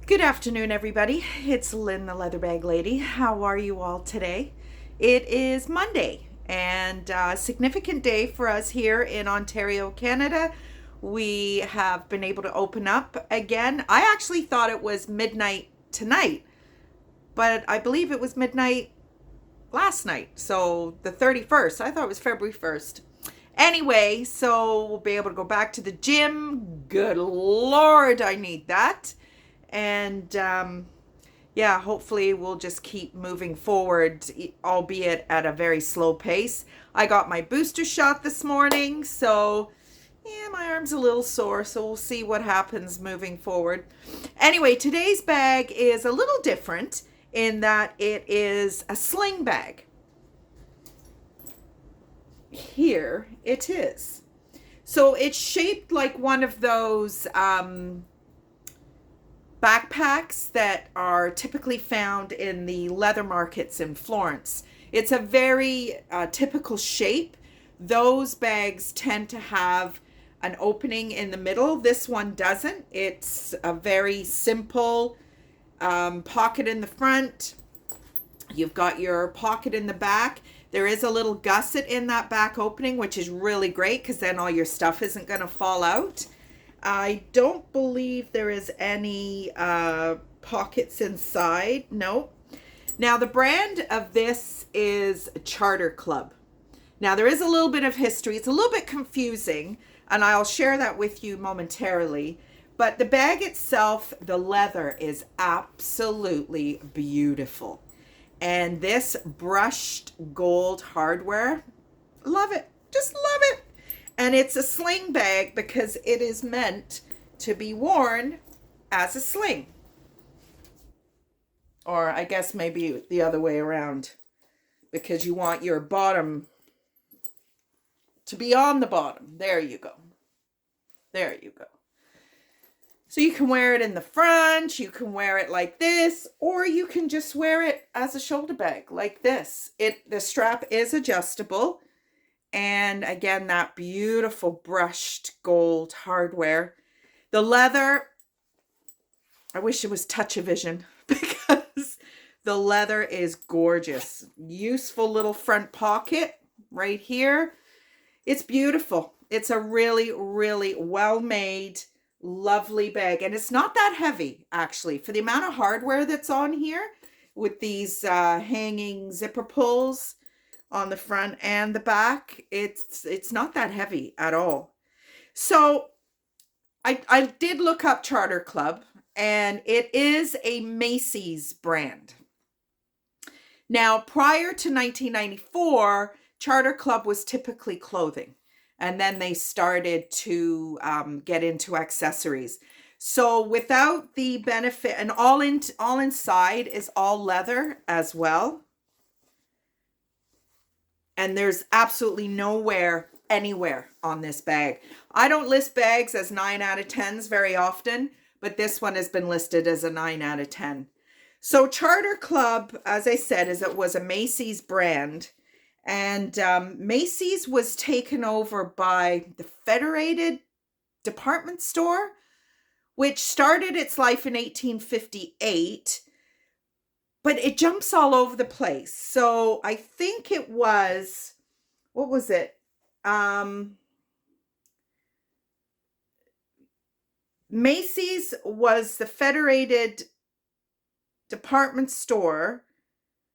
Good afternoon, everybody. It's Lynn, the Leather Bag Lady. How are you all today? It is Monday and a significant day for us here in Ontario, Canada. We have been able to open up again. I actually thought it was midnight tonight, but I believe it was midnight last night. So the 31st. I thought it was February 1st. Anyway, so we'll be able to go back to the gym. Good Lord, I need that. And yeah, hopefully we'll just keep moving forward, albeit at a very slow pace. I got my booster shot this morning, so yeah, my arm's a little sore, so we'll see what happens moving forward. Anyway, today's bag is a little different in that it is a sling bag. Here it is. So it's shaped like one of those backpacks that are typically found in the leather markets in Florence. It's a very typical shape. Those bags tend to have an opening in the middle. This one doesn't. It's a very simple pocket in the front. You've got your pocket in the back. There is a little gusset in that back opening, which is really great because then all your stuff isn't going to fall out. I don't believe there is any pockets inside. No. Now, the brand of this is Charter Club. Now, there is a little bit of history. It's a little bit confusing, and I'll share that with you momentarily. But the bag itself, the leather is absolutely beautiful. And this brushed gold hardware, love it. Just love it. And it's a sling bag because it is meant to be worn as a sling. Or I guess maybe the other way around, because you want your bottom to be on the bottom. There you go. There you go. So you can wear it in the front, you can wear it like this, or you can just wear it as a shoulder bag like this. The strap is adjustable. And again, that beautiful brushed gold hardware. The leather, I wish it was touch-o-vision because the leather is gorgeous. Useful little front pocket right here. It's beautiful. It's a really, really well-made, lovely bag. And it's not that heavy, actually. For the amount of hardware that's on here with these hanging zipper pulls on the front and the back, it's not that heavy at all. So I did look up Charter Club, and it is a Macy's brand. Now, prior to 1994, Charter Club was typically clothing, and then they started to get into accessories. So without the benefit, and all inside is all leather as well. And there's absolutely nowhere anywhere on this bag. I don't list bags as 9 out of 10s very often, but this one has been listed as a 9 out of 10. So Charter Club, as I said, it was a Macy's brand. And Macy's was taken over by the Federated Department Store, which started its life in 1858. But it jumps all over the place. So I think it was, what was it? Macy's was the Federated Department Store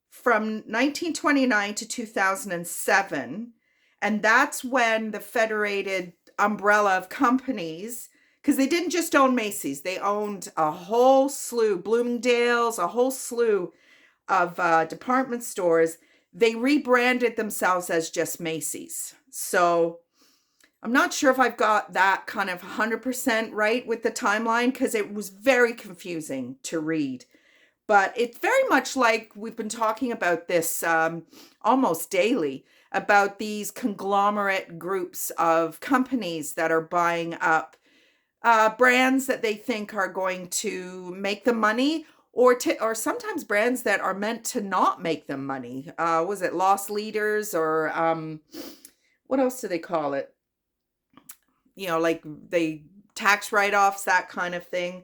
from 1929 to 2007. And that's when the Federated umbrella of companies, because they didn't just own Macy's, they owned a whole slew, Bloomingdale's, a whole slew of department stores. They rebranded themselves as just Macy's. So I'm not sure if I've got that kind of 100% right with the timeline, because it was very confusing to read. But it's very much like we've been talking about this almost daily, about these conglomerate groups of companies that are buying up brands that they think are going to make them money, or sometimes brands that are meant to not make them money. Was it loss leaders, or what else do they call it? Like they tax write-offs, that kind of thing.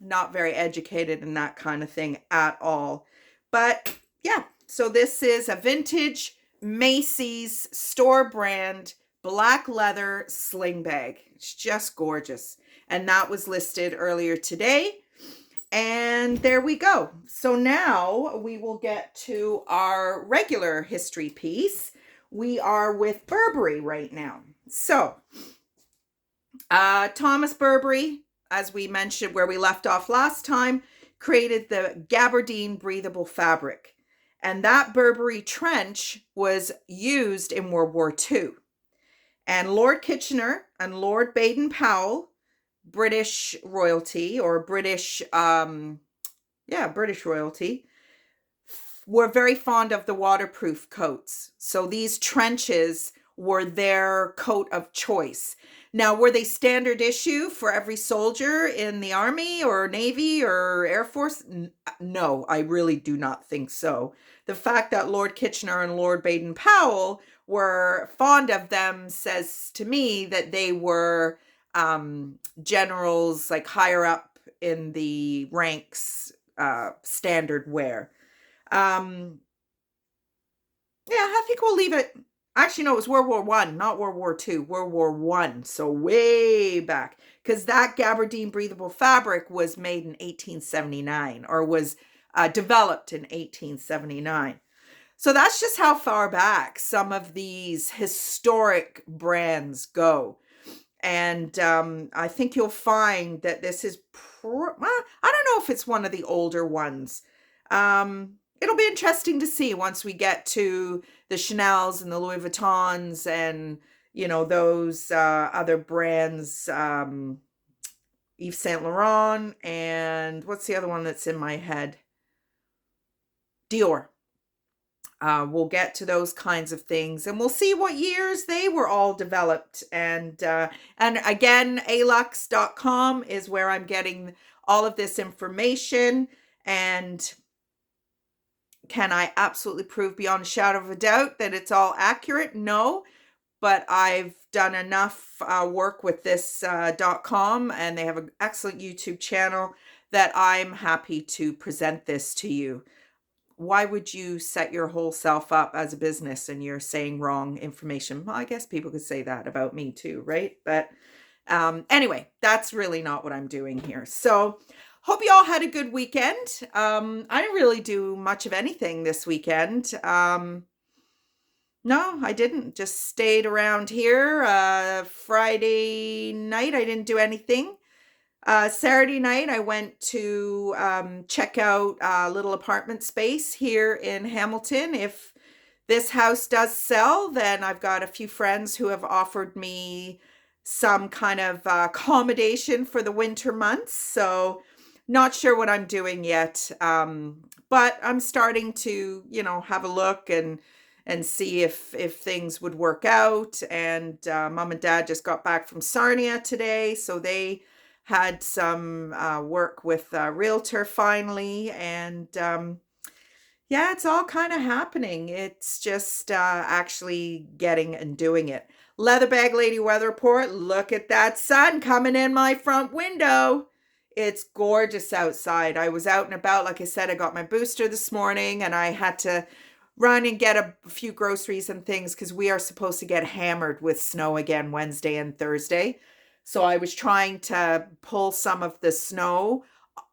not very educated in that kind of thing at all. But yeah, so this is a vintage Macy's store brand black leather sling bag. It's just gorgeous. And that was listed earlier today. And there we go. So now we will get to our regular history piece. We are with Burberry right now. So Thomas Burberry, as we mentioned where we left off last time, created the gabardine breathable fabric. And that Burberry trench was used in World War II. And Lord Kitchener and Lord Baden-Powell, British royalty or British royalty, were very fond of the waterproof coats. So these trenches were their coat of choice. Now, were they standard issue for every soldier in the Army or Navy or Air Force? No, I really do not think so. The fact that Lord Kitchener and Lord Baden-Powell were fond of them says to me that they were generals, like higher up in the ranks, standard wear. Yeah, I think we'll leave it. Actually, no, it was World War One, not World War II, World War One. So way back, because that gabardine breathable fabric was made in 1879 or was developed in 1879. So that's just how far back some of these historic brands go. And I think you'll find that this is, well, I don't know if it's one of the older ones. It'll be interesting to see once we get to the Chanel's and the Louis Vuittons and, you know, those other brands, Yves Saint Laurent, and what's the other one that's in my head? Dior. We'll get to those kinds of things, and we'll see what years they were all developed. And again, alux.com is where I'm getting all of this information. And can I absolutely prove beyond a shadow of a doubt that it's all accurate? No, but I've done enough work with this .com, and they have an excellent YouTube channel that I'm happy to present this to you. Why would you set your whole self up as a business and you're saying wrong information? Well, I guess people could say that about me too, right? But anyway, that's really not what I'm doing here. So hope you all had a good weekend. I didn't really do much of anything this weekend. No, I didn't. Just stayed around here. Friday night, I didn't do anything. Saturday night, I went to check out a little apartment space here in Hamilton. If this house does sell, then I've got a few friends who have offered me some kind of accommodation for the winter months. So not sure what I'm doing yet, but I'm starting to, you know, have a look and see if things would work out. And Mom and Dad just got back from Sarnia today, so they had some work with a realtor finally, and yeah, it's all kind of happening. It's just actually getting and doing it. Leather Bag Lady weather report. Look at that sun coming in my front window. It's gorgeous outside. I was out and about. Like I said, I got my booster this morning, and I had to run and get a few groceries and things because we are supposed to get hammered with snow again Wednesday and Thursday. So I was trying to pull some of the snow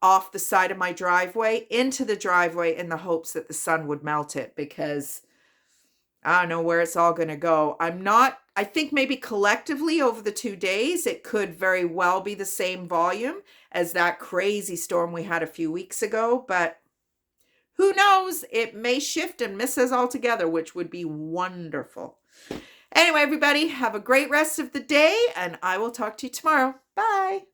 off the side of my driveway into the driveway in the hopes that the sun would melt it, because I don't know where it's all going to go. I think maybe collectively over the 2 days, it could very well be the same volume as that crazy storm we had a few weeks ago. But who knows? It may shift and miss us altogether, which would be wonderful. Anyway, everybody, have a great rest of the day, and I will talk to you tomorrow. Bye.